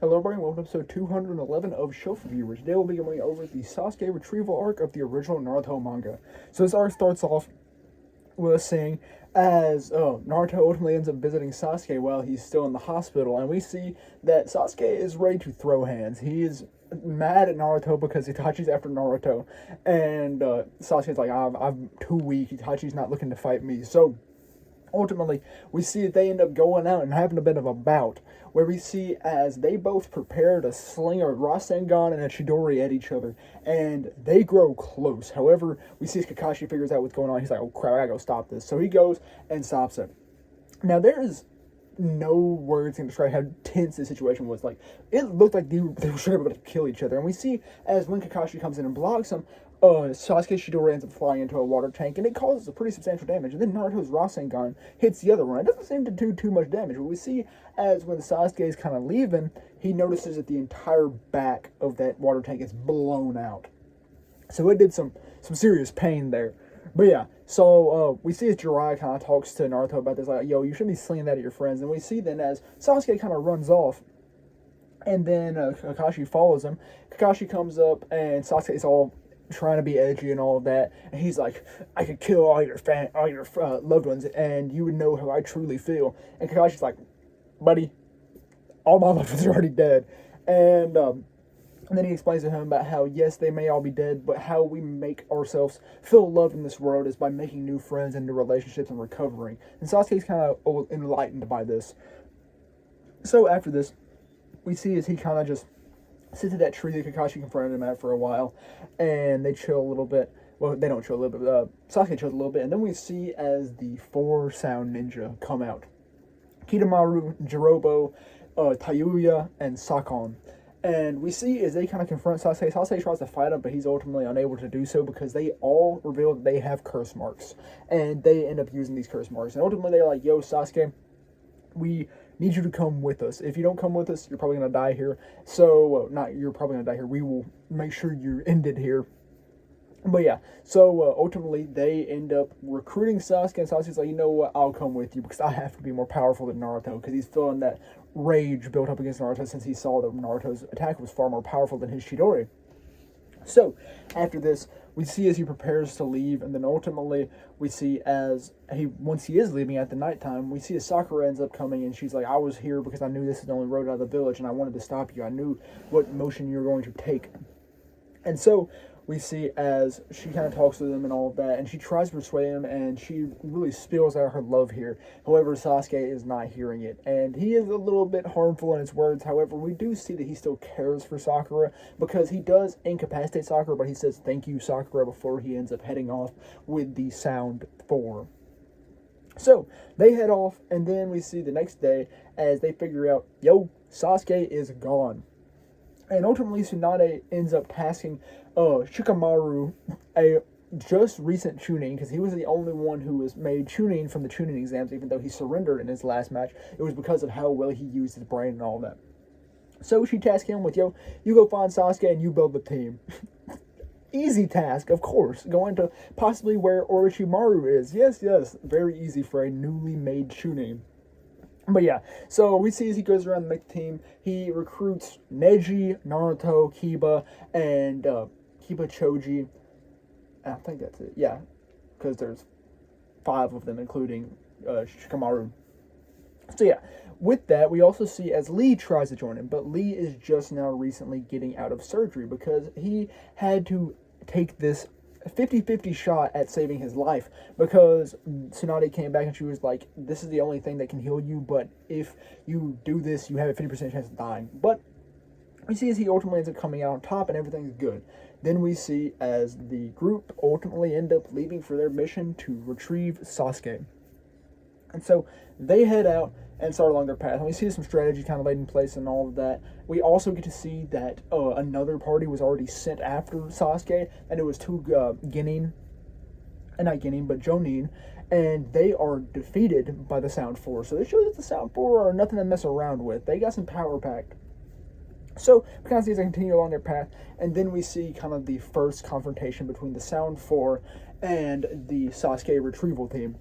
Hello everybody, welcome to episode 211 of Shelf Reviewers. Today we'll be going over the Sasuke Retrieval arc of the original Naruto manga. So this arc starts off with us saying as Naruto ultimately ends up visiting Sasuke while he's still in the hospital, and we see that Sasuke is ready to throw hands. He is mad at Naruto because Itachi's after Naruto, and Sasuke's like, I'm too weak, Itachi's not looking to fight me, so ultimately, we see that they end up going out and having a bit of a bout, where we see as they both prepare to sling a Rasengan and a Chidori at each other, and they grow close. However, we see as Kakashi figures out what's going on, he's like, oh crap, I gotta go stop this. So he goes and stops it. Now, there is no words can describe how tense the situation was. Like, it looked like they were sure about to kill each other. And we see as when Kakashi comes in and blocks him, Sasuke Chidori ends up flying into a water tank, and it causes a pretty substantial damage. And then Naruto's Rasengan hits the other one. It doesn't seem to do too much damage, but we see as when Sasuke is kind of leaving, he notices that the entire back of that water tank is blown out. So it did some serious pain there. But yeah, so we see as Jiraiya kind of talks to Naruto about this, like, yo, you shouldn't be slinging that at your friends. And we see then as Sasuke kind of runs off, and then Kakashi follows him. Kakashi comes up, and Sasuke is all trying to be edgy and all of that, and he's like, I could kill all your loved ones, and you would know how I truly feel. And Kakashi's like, buddy, all my loved ones are already dead. And then he explains to him about how, yes, they may all be dead, but how we make ourselves feel loved in this world is by making new friends and new relationships and recovering. And Sasuke's kind of enlightened by this. So after this, we see as he kind of just sits at that tree that Kakashi confronted him at for a while, and they chill a little bit. Well, they don't chill a little bit. Sasuke chills a little bit, and then we see as the 4-sound ninja come out. Kitamaru, Jirobo, Tayuya, and Sakon. And we see as they kind of confront Sasuke. Sasuke tries to fight him, but he's ultimately unable to do so because they all reveal that they have curse marks. And they end up using these curse marks. And ultimately they're like, yo, Sasuke, we need you to come with us. If you don't come with us, you're probably going to die here. So, you're probably going to die here. We will make sure you're ended here. But yeah, so ultimately they end up recruiting Sasuke, and Sasuke's like, you know what, I'll come with you because I have to be more powerful than Naruto, because he's feeling that rage built up against Naruto since he saw that Naruto's attack was far more powerful than his Chidori. So, after this, we see as he prepares to leave, and then ultimately we see as once he is leaving at the nighttime, we see as Sakura ends up coming, and she's like, I was here because I knew this is the only road out of the village, and I wanted to stop you. I knew what motion you were going to take. And so we see as she kind of talks to them and all of that, and she tries to persuade him, and she really spills out her love here. However, Sasuke is not hearing it, and he is a little bit harmful in his words. However, we do see that he still cares for Sakura, because he does incapacitate Sakura, but he says, thank you, Sakura, before he ends up heading off with the Sound 4. So, they head off, and then we see the next day as they figure out, yo, Sasuke is gone. And ultimately, Tsunade ends up tasking Shikamaru a just recent Chunin, because he was the only one who was made Chunin from the Chunin exams, even though he surrendered in his last match. It was because of how well he used his brain and all that. So she tasked him with, yo, you go find Sasuke and you build the team. Easy task, of course. Going to possibly where Orochimaru is. Yes, very easy for a newly made Chunin. But yeah, so we see as he goes around to make the team, he recruits Neji, Naruto, Kiba, and Kiba Choji. I think that's it. Yeah, because there's 5 of them, including Shikamaru. So yeah, with that, we also see as Lee tries to join him, but Lee is just now recently getting out of surgery because he had to take this 50-50 shot at saving his life, because Tsunade came back and she was like, this is the only thing that can heal you, but if you do this, you have a 50% chance of dying. But we see as he ultimately ends up coming out on top and everything's good. Then we see as the group ultimately end up leaving for their mission to retrieve Sasuke. And so they head out and start along their path. And we see some strategy kind of laid in place and all of that. We also get to see that another party was already sent after Sasuke, and it was 2 Jonin, and they are defeated by the Sound 4. So this shows that the Sound 4 are nothing to mess around with. They got some power packed. So we kind of see as they continue along their path, and then we see kind of the first confrontation between the Sound 4 and the Sasuke Retrieval team.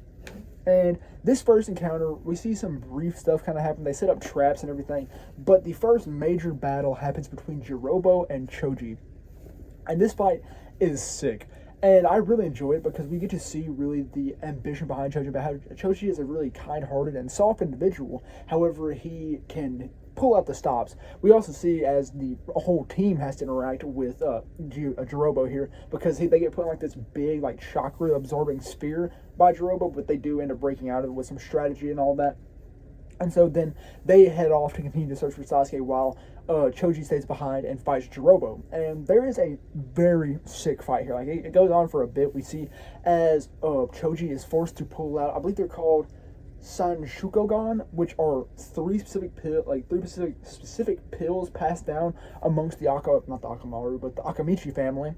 And this first encounter, we see some brief stuff kind of happen. They set up traps and everything, but the first major battle happens between Jirobo and Choji. And this fight is sick. And I really enjoy it because we get to see really the ambition behind Choji, about how Choji is a really kind-hearted and soft individual. However, he can pull out the stops. We also see as the whole team has to interact with Jirobo here, because they get put in like this big like chakra absorbing sphere by Jirobo, but they do end up breaking out of it with some strategy and all that. And so then they head off to continue to search for Sasuke while Choji stays behind and fights Jirobo. And there is a very sick fight here. Like it goes on for a bit. We see as Choji is forced to pull out, I believe they're called Sanshukogan, which are three specific pills passed down amongst the not the Akamaru, but the Akamichi family,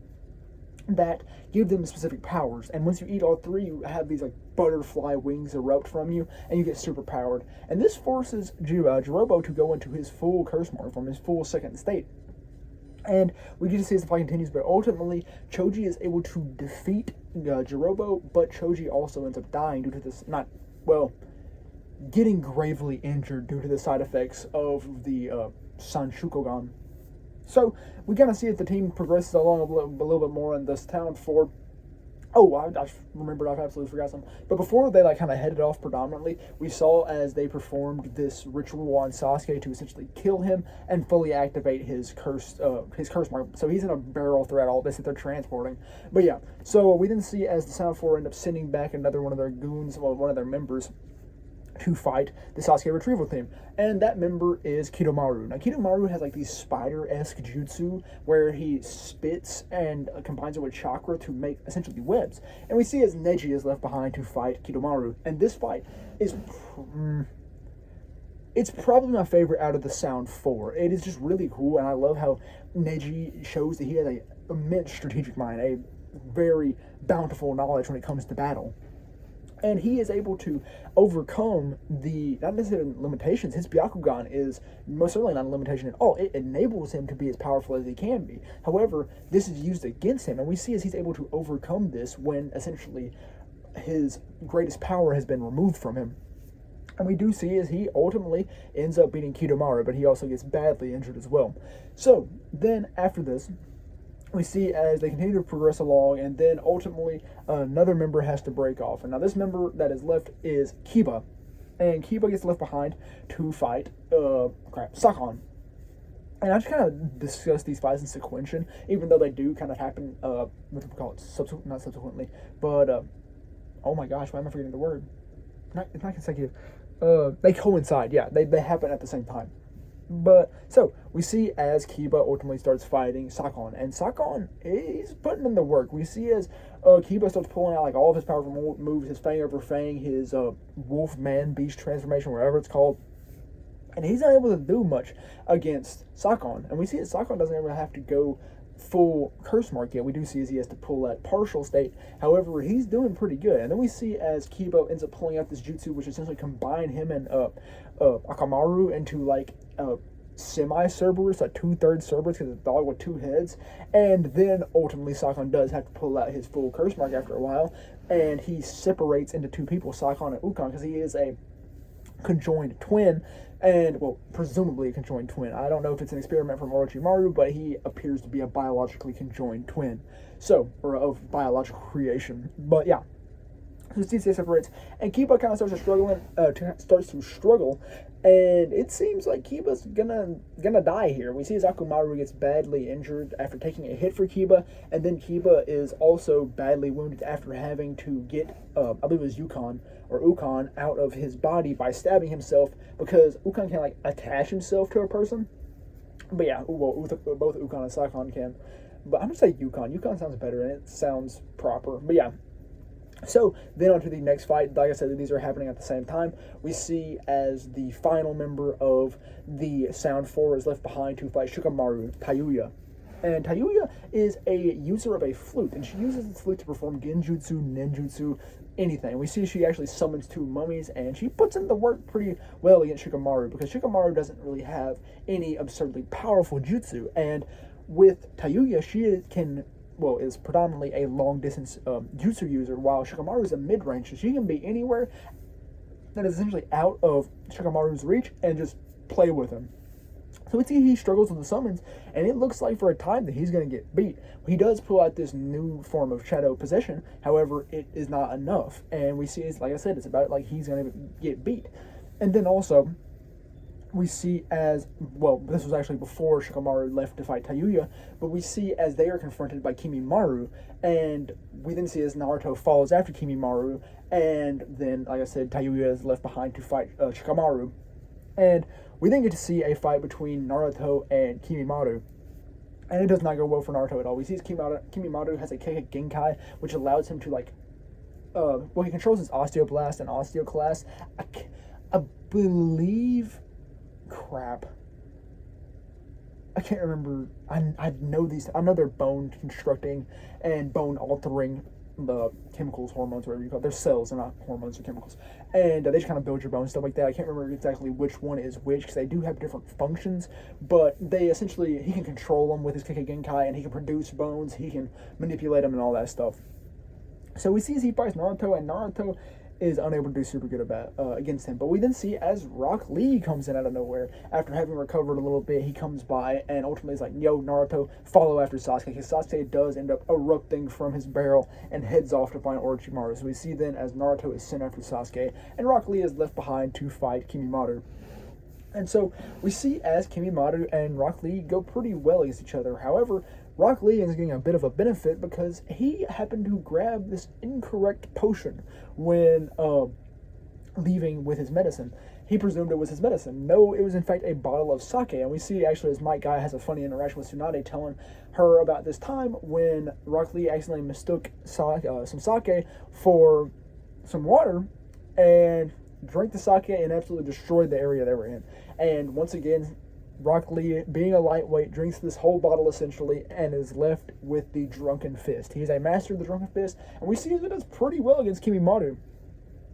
that give them specific powers. And once you eat all three, you have these like butterfly wings erupt from you, and you get super powered. And this forces Jirobo to go into his full curse mark form, his full second state. And we get to see as the fight continues, but ultimately Choji is able to defeat Jirobo, but Choji also ends up dying due to this, getting gravely injured due to the side effects of the Sanshukogan. So we kind of see that the team progresses along a little bit more in this town for. Oh, I remembered. I've absolutely forgot something. But before they like kind of headed off predominantly, we saw as they performed this ritual on Sasuke to essentially kill him and fully activate his curse mark. So he's in a barrel throughout all this that they're transporting. But yeah, so we then see as the Sound 4 end up sending back another one of their goons, one of their members, to fight the Sasuke Retrieval team. And that member is Kidomaru. Now, Kidomaru has like these spider-esque jutsu where he spits and combines it with chakra to make essentially webs. And we see as Neji is left behind to fight Kidomaru. And this fight is it's probably my favorite out of the Sound 4. It is just really cool, and I love how Neji shows that he has an immense strategic mind, a very bountiful knowledge when it comes to battle. And he is able to overcome the, not necessarily limitations. His Byakugan is most certainly not a limitation at all. It enables him to be as powerful as he can be. However, this is used against him, and we see as he's able to overcome this when essentially his greatest power has been removed from him. And we do see as he ultimately ends up beating Kidomaru, but he also gets badly injured as well. So then after this, we see as they continue to progress along, and then ultimately another member has to break off. And now this member that is left is Kiba, and Kiba gets left behind to fight Sakon. And I just kind of discuss these fights in sequential, even though they do kind of happen, what do we call it, not subsequently, but, oh my gosh, why am I forgetting the word? It's not consecutive. They coincide, yeah, they happen at the same time. But, so, we see as Kiba ultimately starts fighting Sakon, and Sakon is putting in the work. We see as Kiba starts pulling out like all of his powerful moves, his Fang over Fang, his Wolf Man Beast transformation, whatever it's called, and he's not able to do much against Sakon. And we see that Sakon doesn't ever have to go full curse mark yet. We do see as he has to pull that partial state. However, he's doing pretty good. And then we see as Kiba ends up pulling out this jutsu, which essentially combine him and Akamaru into like semi-Cerberus, like 2/3 Cerberus, because it's a dog with two heads. And then ultimately Sakon does have to pull out his full curse mark after a while, and he separates into two people, Sakon and Ukon, because he is a conjoined twin, and, well, presumably a conjoined twin. I don't know if it's an experiment from Orochimaru, but he appears to be a biologically conjoined twin. So, or of biological creation. But yeah. So CCA separates, and Kiba kind of starts to struggle, and it seems like Kiba's gonna die here. We see as Akumaru gets badly injured after taking a hit for Kiba, and then Kiba is also badly wounded after having to get, I believe it was Ukon out of his body by stabbing himself, because Ukon can like attach himself to a person. But yeah, well, both Ukon and Sakon can. But I'm gonna say Ukon. Ukon sounds better, and it sounds proper. But yeah. So, then on to the next fight. Like I said, these are happening at the same time. We see as the final member of the Sound 4 is left behind to fight Shikamaru, Tayuya. And Tayuya is a user of a flute, and she uses the flute to perform genjutsu, ninjutsu, anything. We see she actually summons two mummies, and she puts in the work pretty well against Shikamaru, because Shikamaru doesn't really have any absurdly powerful jutsu. And with Tayuya, she can is predominantly a long distance jutsu user, while Shikamaru is a mid range. So she can be anywhere that is essentially out of Shikamaru's reach and just play with him. So we see he struggles with the summons, and it looks like for a time that he's going to get beat. He does pull out this new form of shadow possession, however, it is not enough. And we see, like I said, it's about like he's going to get beat. And then also, we see as, well, this was actually before Shikamaru left to fight Tayuya, but we see as they are confronted by Kimimaru, and we then see as Naruto follows after Kimimaru, and then, like I said, Tayuya is left behind to fight Shikamaru. And we then get to see a fight between Naruto and Kimimaru. And it does not go well for Naruto at all. We see Kimimaru has a Kekkei Genkai, which allows him to, he controls his Osteoblast and Osteoclast. I believe... Crap. I can't remember. I know these. I know they're bone constructing and bone altering chemicals, hormones, whatever you call it. They're cells, they're not hormones or chemicals. And they just kind of build your bones, stuff like that. I can't remember exactly which one is which because they do have different functions. But they essentially, he can control them with his Kekkei Genkai, and he can produce bones. He can manipulate them and all that stuff. So we see as he fights Naruto, and Naruto is unable to do super good against him. But we then see as Rock Lee comes in out of nowhere. After having recovered a little bit, he comes by and ultimately is like, yo, Naruto, follow after Sasuke. Because Sasuke does end up erupting from his barrel and heads off to find Orochimaru. So we see then as Naruto is sent after Sasuke, and Rock Lee is left behind to fight Kimimaru. And so we see as Kimimaru and Rock Lee go pretty well against each other. However, Rock Lee is getting a bit of a benefit because he happened to grab this incorrect potion when leaving with his medicine. He presumed it was his medicine. No, it was in fact a bottle of sake. And we see actually as Might Guy has a funny interaction with Tsunade telling her about this time when Rock Lee accidentally mistook some sake for some water and drank the sake and absolutely destroyed the area they were in. And once again, Rock Lee, being a lightweight, drinks this whole bottle essentially and is left with the Drunken Fist. He is a master of the Drunken Fist, and we see that it does pretty well against Kimimaru.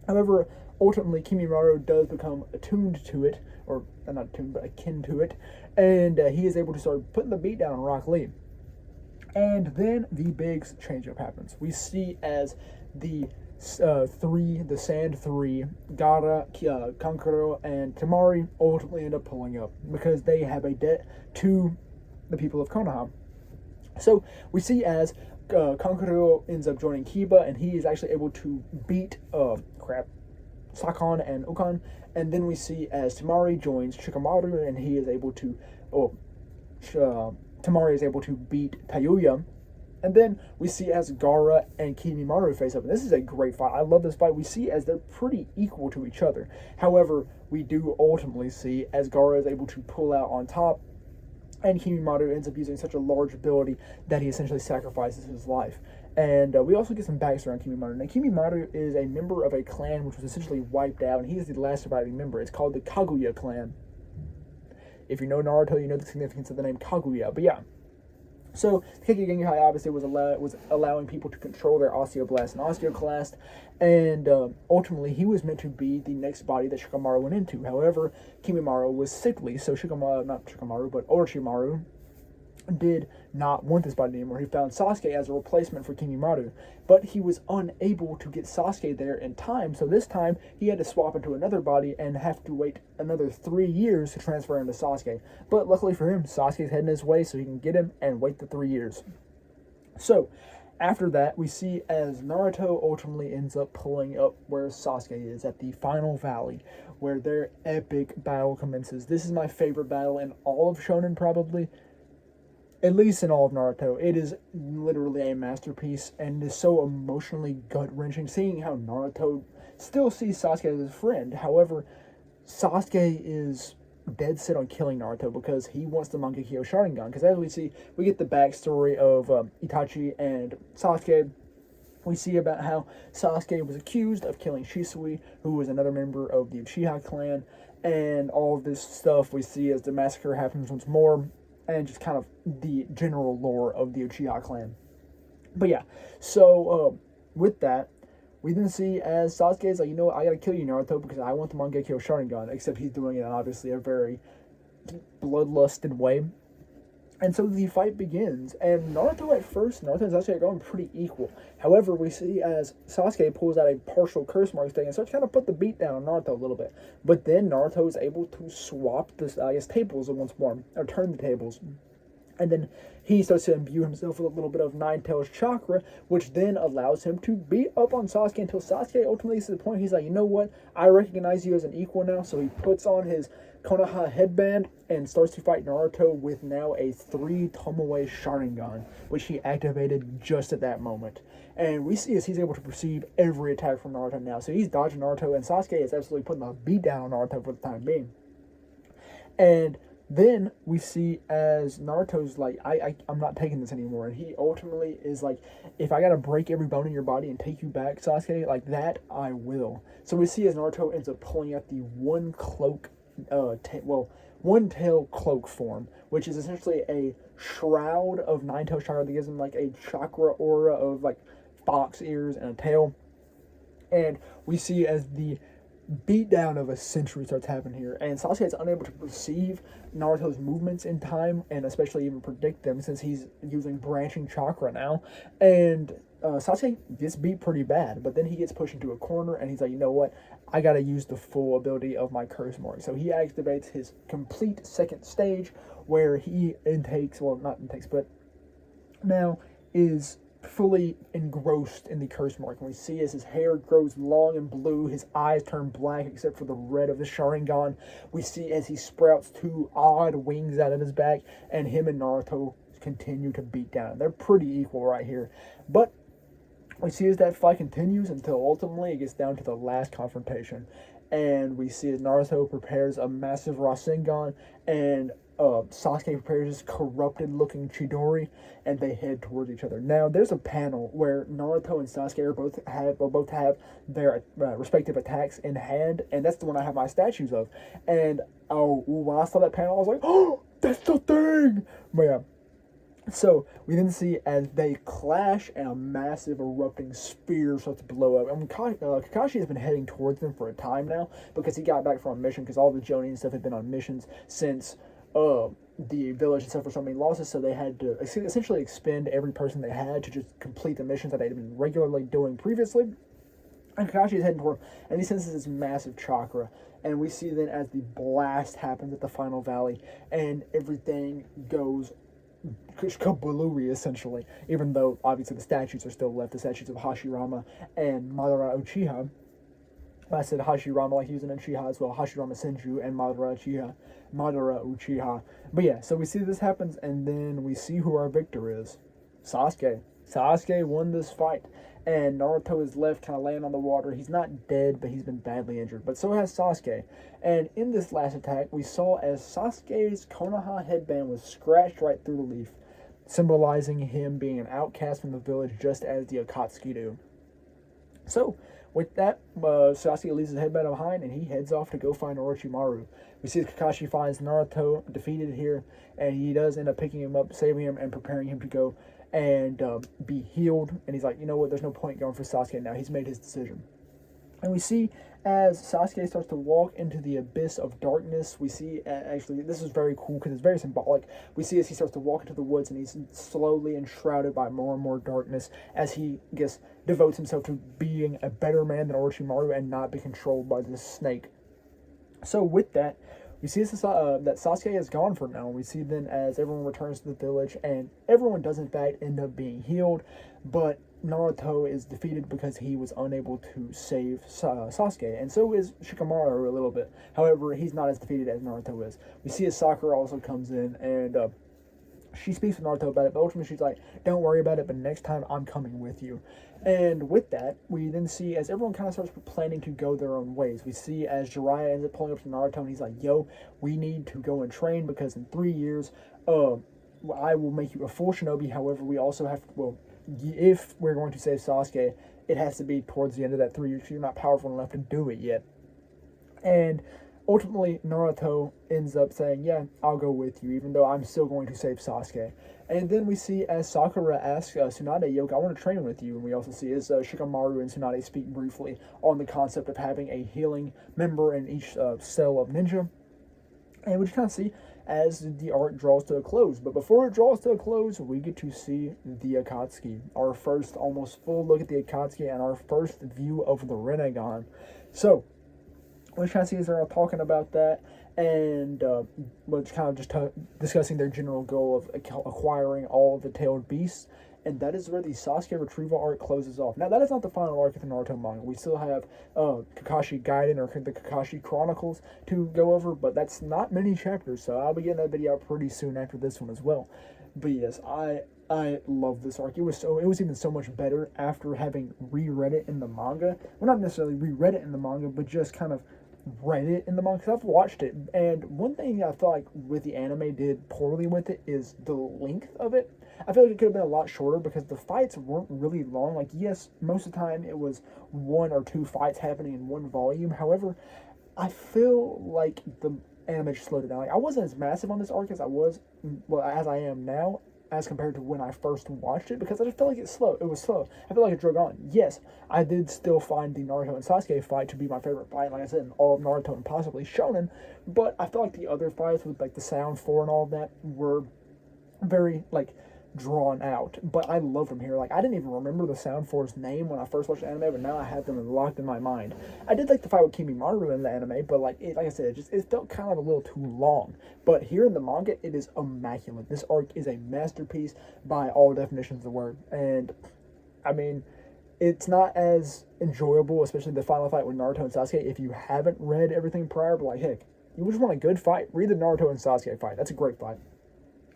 However, ultimately, Kimimaru does become attuned to it, or not attuned, but akin to it, and he is able to start putting the beat down on Rock Lee. And then the big change-up happens. We see as the Sand Three, Gaara, Kankuro, and Temari ultimately end up pulling up because they have a debt to the people of Konoha. So we see as Kankuro ends up joining Kiba, and he is actually able to beat Sakon and Ukan. And then we see as Temari joins Shikamaru, and he is able to, Temari is able to beat Tayuya. And then we see as Gaara and Kimimaru face up. And this is a great fight. I love this fight. We see as they're pretty equal to each other. However, we do ultimately see as Gaara is able to pull out on top, and Kimimaru ends up using such a large ability that he essentially sacrifices his life. And we also get some backstory on Kimimaru. Now, Kimimaru is a member of a clan which was essentially wiped out, and he is the last surviving member. It's called the Kaguya clan. If you know Naruto, you know the significance of the name Kaguya. But yeah. So, Kekkei Genkai obviously was allowing people to control their Osteoblast and Osteoclast, and ultimately he was meant to be the next body that Shikamaru went into. However, Kimimaru was sickly, so Orochimaru did not want this body anymore. He found Sasuke as a replacement for Kimimaru, but he was unable to get Sasuke there in time, so this time he had to swap into another body and have to wait another 3 years to transfer him to Sasuke. But luckily for him, Sasuke's heading his way so he can get him and wait the 3 years. So, after that, we see as Naruto ultimately ends up pulling up where Sasuke is, at the final valley, where their epic battle commences. This is my favorite battle in all of Shonen, probably. At least in all of Naruto. It is literally a masterpiece and is so emotionally gut-wrenching, seeing how Naruto still sees Sasuke as his friend. However, Sasuke is dead set on killing Naruto because he wants the Mangekyo Sharingan. Because as we see, we get the backstory of Itachi and Sasuke. We see about how Sasuke was accused of killing Shisui, who was another member of the Uchiha clan, and all of this stuff we see as the massacre happens once more, and just kind of the general lore of the Uchiha clan. But yeah, so with that, we then see as Sasuke is like, you know what, I gotta kill you, Naruto, because I want the Mangekyo Sharingan, except he's doing it in obviously a very bloodlusted way. And so the fight begins, and Naruto at first, Naruto and Sasuke are going pretty equal. However, we see as Sasuke pulls out a partial curse mark thing and starts kind of put the beat down on Naruto a little bit. But then Naruto is able to swap this, tables once more, or turn the tables. And then he starts to imbue himself with a little bit of Nine Tails chakra, which then allows him to beat up on Sasuke until Sasuke ultimately gets to the point he's like, you know what? I recognize you as an equal now. So he puts on his Konoha headband and starts to fight Naruto with now a 3 Tomoe Sharingan, which he activated just at that moment. And we see as he's able to perceive every attack from Naruto now. So he's dodging Naruto, and Sasuke is absolutely putting a beat down on Naruto for the time being. And then we see as Naruto's like, I'm not taking this anymore. And he ultimately is like, if I gotta break every bone in your body and take you back, Sasuke, like that, I will. So we see as Naruto ends up pulling out the one cloak, one tail cloak form, which is essentially a shroud of Nine Tail chakra that gives him like a chakra aura of like fox ears and a tail. And we see as the beatdown of a century starts happening here, and Sasuke is unable to perceive Naruto's movements in time, and especially even predict them since he's using branching chakra now. And Sasuke gets beat pretty bad, but then he gets pushed into a corner, and he's like, you know what? I gotta use the full ability of my curse mark. So he activates his complete second stage, where he intakes, well, not intakes, but now is fully engrossed in the curse mark. And we see as his hair grows long and blue, his eyes turn black except for the red of the Sharingan. We see as he sprouts 2 odd wings out of his back, and him and Naruto continue to beat down. They're pretty equal right here. But we see as that fight continues until ultimately it gets down to the last confrontation. And we see as Naruto prepares a massive Rasengan, and Sasuke prepares his corrupted-looking Chidori, and they head towards each other. Now, there's a panel where Naruto and Sasuke both have their respective attacks in hand, and that's the one I have my statues of. And when I saw that panel, I was like, "Oh, that's the thing!" But yeah. So we then see as they clash, and a massive erupting spear starts to blow up. And Kakashi has been heading towards them for a time now because he got back from a mission because all the Jonin and stuff had been on missions since the village and stuff for so many losses, so they had to essentially expend every person they had to just complete the missions that they'd been regularly doing previously. And Kakashi is heading toward him, and he senses this massive chakra. And we see then as the blast happens at the final valley, and everything goes kablooey, essentially, even though obviously the statues are still left, the statues of Hashirama and Madara Uchiha. I said Hashirama like he was an Uchiha as well, Hashirama Senju and Madara Uchiha. But yeah, so we see this happens, and then we see who our victor is. Sasuke. Sasuke won this fight, and Naruto is left kind of laying on the water. He's not dead, but he's been badly injured, but so has Sasuke. And in this last attack, we saw as Sasuke's Konoha headband was scratched right through the leaf, symbolizing him being an outcast from the village, just as the Akatsuki do. So, with that, Sasuke leaves his headband behind, and he heads off to go find Orochimaru. We see Kakashi finds Naruto defeated here, and he does end up picking him up, saving him, and preparing him to go and be healed. And he's like, you know what, there's no point going for Sasuke now. He's made his decision. And we see as Sasuke starts to walk into the abyss of darkness, we see, actually, this is very cool because it's very symbolic. We see as he starts to walk into the woods, and he's slowly enshrouded by more and more darkness as he, devotes himself to being a better man than Orochimaru and not be controlled by this snake. So with that, we see that Sasuke is gone for now. We see then as everyone returns to the village, and everyone does in fact end up being healed, but Naruto is defeated because he was unable to save Sasuke, and so is Shikamaru a little bit. However, he's not as defeated as Naruto is. We see as Sakura also comes in, and she speaks with Naruto about it, but ultimately she's like, don't worry about it, but next time I'm coming with you. And with that, we then see as everyone kind of starts planning to go their own ways. We see as Jiraiya ends up pulling up to Naruto, and he's like, yo, we need to go and train because in 3 years, I will make you a full shinobi. However, we also have to, if we're going to save Sasuke, it has to be towards the end of that 3 years because you're not powerful enough to do it yet. And ultimately, Naruto ends up saying, yeah, I'll go with you, even though I'm still going to save Sasuke. And then we see as Sakura asks Tsunade, yo, I want to train with you. And we also see as Shikamaru and Tsunade speak briefly on the concept of having a healing member in each cell of ninja. And we just kind of see as the arc draws to a close. But before it draws to a close, we get to see the Akatsuki, our first almost full look at the Akatsuki and our first view of the Rinnegan. So, which kind of scenes are talking about that, and which kind of just discussing their general goal of acquiring all of the tailed beasts. And that is where the Sasuke Retrieval arc closes off. Now, that is not the final arc of the Naruto manga. We still have Kakashi Gaiden, or the Kakashi Chronicles, to go over, but that's not many chapters, so I'll be getting that video out pretty soon after this one as well. But yes, I love this arc. It was even so much better after having reread it in the manga. Well, not necessarily reread it in the manga, but just kind of read it in the manga, because I've watched it. And one thing I feel like with the anime did poorly with it is the length of it. I feel like it could have been a lot shorter because the fights weren't really long. Like, yes, most of the time it was 1 or 2 fights happening in one volume. However, I feel like the anime just slowed it down. Like, I wasn't as massive on this arc as I was, well, as I am now, as compared to when I first watched it, because I just felt like it's slow. It was slow. I feel like it drug on. Yes, I did still find the Naruto and Sasuke fight to be my favorite fight, like I said, in all of Naruto and possibly Shonen, but I felt like the other fights with, like, the Sound 4 and all of that were very, like, drawn out, but I love them here. Like, I didn't even remember the Sound Force name when I first watched the anime, but now I have them locked in my mind. I did like the fight with Kimimaro in the anime, but like I said, it felt kind of a little too long. But here in the manga, it is immaculate. This arc is a masterpiece by all definitions of the word, and I mean, it's not as enjoyable, especially the final fight with Naruto and Sasuke, if you haven't read everything prior. But like, heck, you just want a good fight, read the Naruto and Sasuke fight. That's a great fight.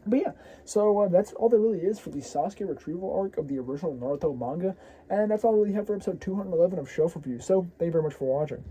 But yeah, so that's all there really is for the Sasuke Retrieval arc of the original Naruto manga, and that's all we really have for episode 211 of Shelf Review. So, thank you very much for watching.